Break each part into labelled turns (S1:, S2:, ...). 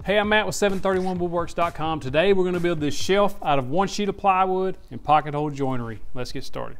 S1: Hey, I'm Matt with 731woodworks.com. Today we're going to build this shelf out of one sheet of plywood and pocket hole joinery. Let's get started.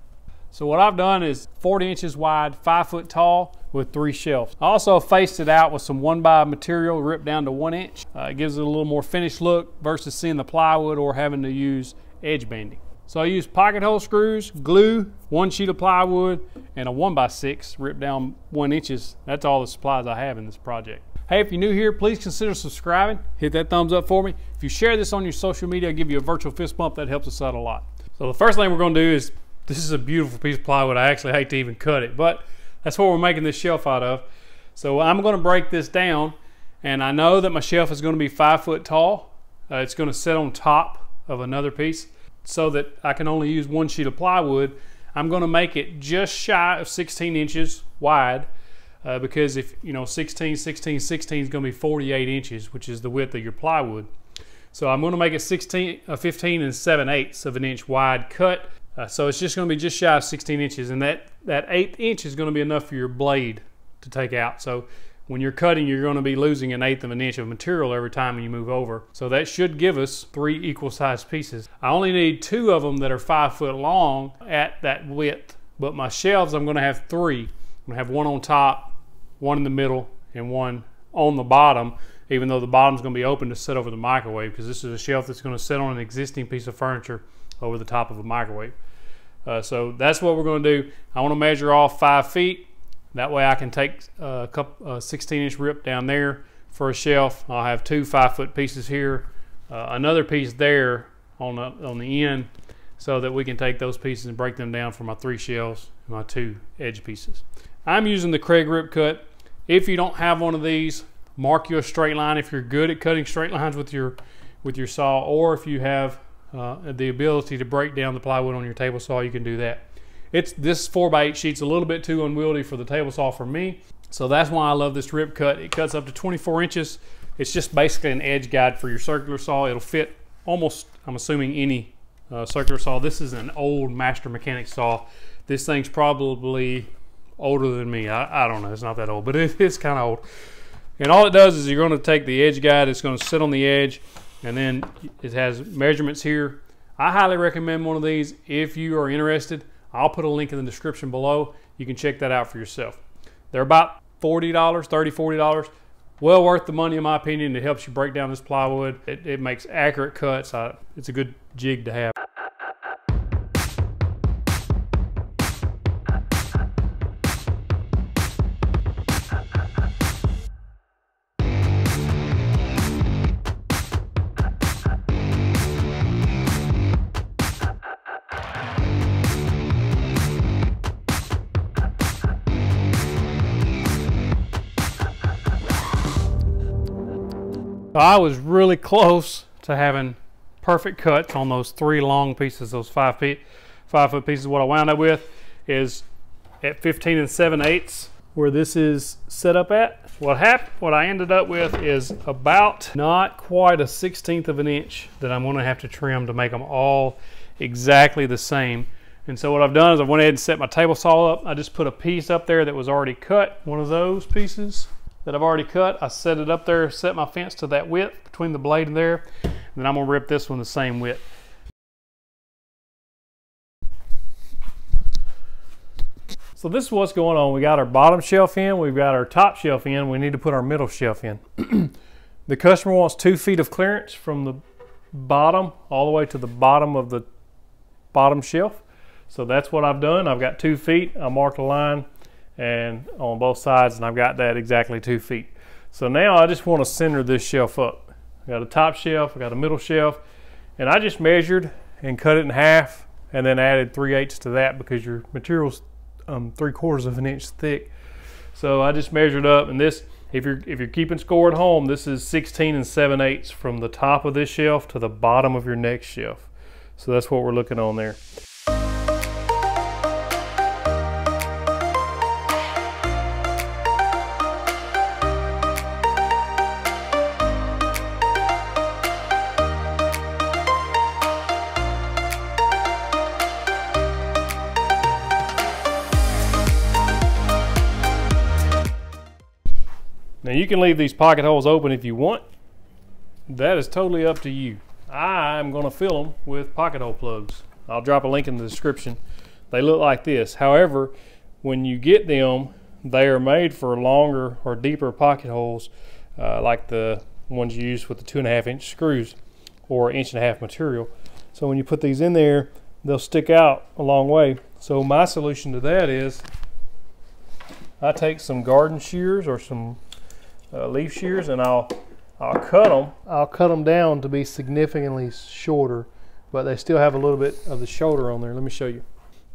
S1: So what I've done is 40 inches wide, 5 foot tall with 3 shelves. I also faced it out with some 1x material ripped down to 1 inch. It gives it a little more finished look versus seeing the plywood or having to use edge banding. So I used pocket hole screws, glue, 1 sheet of plywood, and a 1x6 ripped down 1 inches. That's all the supplies I have in this project. Hey, if you're new here, please consider subscribing. Hit that thumbs up for me. If you share this on your social media, I'll give you a virtual fist bump. That helps us out a lot. So the first thing we're going to do is, this is a beautiful piece of plywood. I actually hate to even cut it, but that's what we're making this shelf out of. So I'm going to break this down, and I know that my shelf is going to be 5 foot tall. It's going to sit on top of another piece so that I can only use 1 sheet of plywood. I'm going to make it just shy of 16 inches wide. Because if you know 16 is going to be 48 inches, which is the width of your plywood. So I'm going to make it 15 7/8 of an inch wide cut. So it's just going to be just shy of 16 inches, and that 1/8 inch is going to be enough for your blade to take out. So when you're cutting, you're going to be losing 1/8 of an inch of material every time you move over. So that should give us 3 equal sized pieces. I only need 2 of them that are 5 foot long at that width, but my shelves I'm going to have 3. I'm going to have 1 on top, 1 in the middle, and 1 on the bottom, even though the bottom's going to be open to sit over the microwave, because this is a shelf that's going to sit on an existing piece of furniture over the top of a microwave. So that's what we're going to do. I want to measure off 5 feet. That way I can take a 16-inch rip down there for a shelf. I'll have 2 5-foot pieces here, another piece there on the end, so that we can take those pieces and break them down for my 3 shelves and my 2 edge pieces. I'm using the Kreg rip cut. If you don't have one of these, mark you a straight line if you're good at cutting straight lines with your saw, or if you have the ability to break down the plywood on your table saw, you can do that. This 4x8 sheet's a little bit too unwieldy for the table saw for me, so that's why I love this rip cut. It cuts up to 24 inches. It's just basically an edge guide for your circular saw. It'll fit almost, I'm assuming, any circular saw. This is an old Master Mechanic saw. This thing's probably older than me. I don't know, it's not that old, but it's kind of old. And all it does is you're going to take the edge guide, it's going to sit on the edge, and then it has measurements here. I highly recommend one of these if you are interested. I'll put a link in the description below. You can check that out for yourself. They're about $40, $30, $40. Well worth the money in my opinion. It helps you break down this plywood. It makes accurate cuts. It's a good jig to have. I was really close to having perfect cuts on those 3 long pieces, those 5 foot pieces. What I wound up with is at 15 7/8 where this is set up at. What I ended up with is about not quite a 1/16 of an inch that I'm going to have to trim to make them all exactly the same. And so what I've done is I went ahead and set my table saw up. I just put a piece up there that was already cut, one of those pieces that I've already cut. I set it up there, set my fence to that width between the blade and there, and then I'm gonna rip this one the same width. So this is what's going on. We got our bottom shelf in, we've got our top shelf in, we need to put our middle shelf in. The customer wants 2 feet of clearance from the bottom all the way to the bottom of the bottom shelf. So that's what I've done. I've got 2 feet, I marked a line and on both sides, and I've got that exactly 2 feet. So now I just want to center this shelf up. I got a top shelf, I got a middle shelf, and I just measured and cut it in half and then added 3/8 to that because your material's 3/4 of an inch thick. So I just measured up, and this, if you're keeping score at home, this is 16 7/8 from the top of this shelf to the bottom of your next shelf. So that's what we're looking on there. Now you can leave these pocket holes open if you want. that is totally up to you. I'm going to fill them with pocket hole plugs. I'll drop a link in the description. They look like this. However, when you get them, they are made for longer or deeper pocket holes, like the ones you use with the 2.5-inch screws or 1.5-inch material. So when you put these in there, they'll stick out a long way. So my solution to that is I take some garden shears or some leaf shears, and I'll cut them. I'll cut them down to be significantly shorter, but they still have a little bit of the shoulder on there. Let me show you.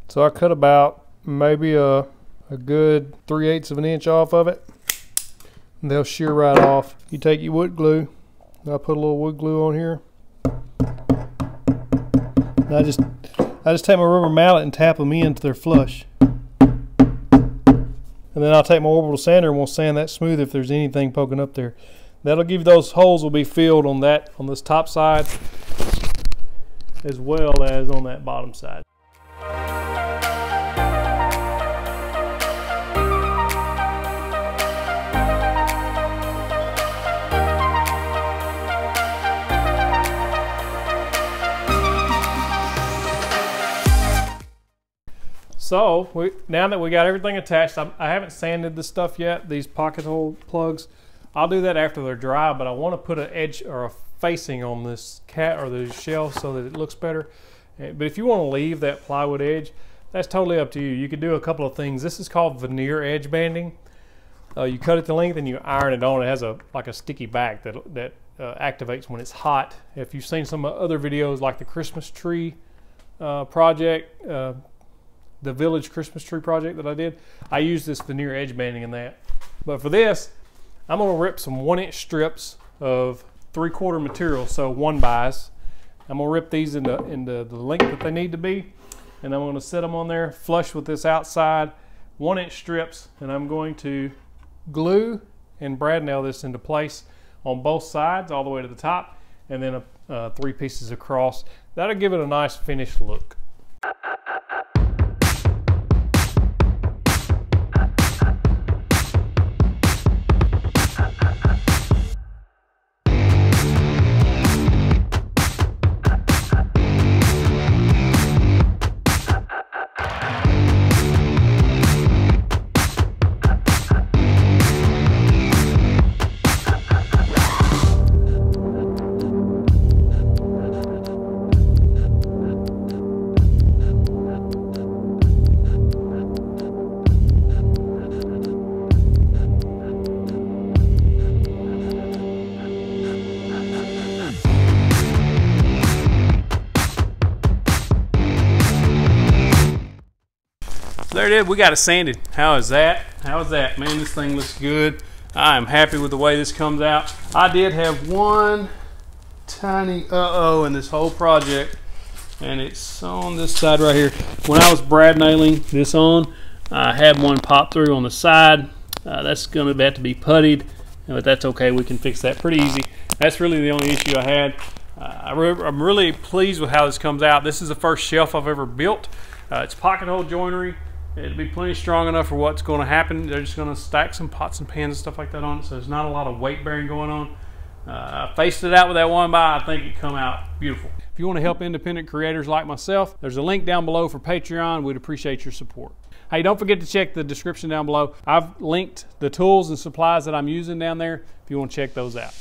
S1: So I cut about maybe a good 3/8 of an inch off of it, and they'll shear right off. You take your wood glue. I'll put a little wood glue on here. And I just take my rubber mallet and tap them in until they're flush. And then I'll take my orbital sander and we'll sand that smooth if there's anything poking up there. That'll give those holes will be filled on this top side as well as on that bottom side. So now that we got everything attached, I haven't sanded this stuff yet, these pocket hole plugs. I'll do that after they're dry, but I want to put an edge or a facing on this or the shelf so that it looks better. But if you want to leave that plywood edge, that's totally up to you. You could do a couple of things. This is called veneer edge banding. You cut it to length and you iron it on. It has like a sticky back that activates when it's hot. If you've seen some other videos like the Christmas tree project, the village Christmas tree project that I did, I used this veneer edge banding in that. But for this, I'm going to rip some 1-inch strips of 3/4 material, so 1-bys. I'm going to rip these into the length that they need to be, and I'm going to set them on there flush with this outside 1-inch strips, and I'm going to glue and brad nail this into place on both sides all the way to the top, and then 3 pieces across. That'll give it a nice finished look. There it is, we got it sanded. How is that? How is that? Man, this thing looks good. I am happy with the way this comes out. I did have one tiny in this whole project, and it's on this side right here. When I was brad nailing this on, I had one pop through on the side. That's going to have to be puttied, but that's okay. We can fix that pretty easy. That's really the only issue I had. I'm really pleased with how this comes out. This is the first shelf I've ever built. It's pocket hole joinery. It'll be plenty strong enough for what's going to happen. They're just going to stack some pots and pans and stuff like that on it, so there's not a lot of weight bearing going on. I faced it out with that 1-by. I think it come out beautiful. If you want to help independent creators like myself, there's a link down below for Patreon. We'd appreciate your support. Hey, don't forget to check the description down below. I've linked the tools and supplies that I'm using down there if you want to check those out.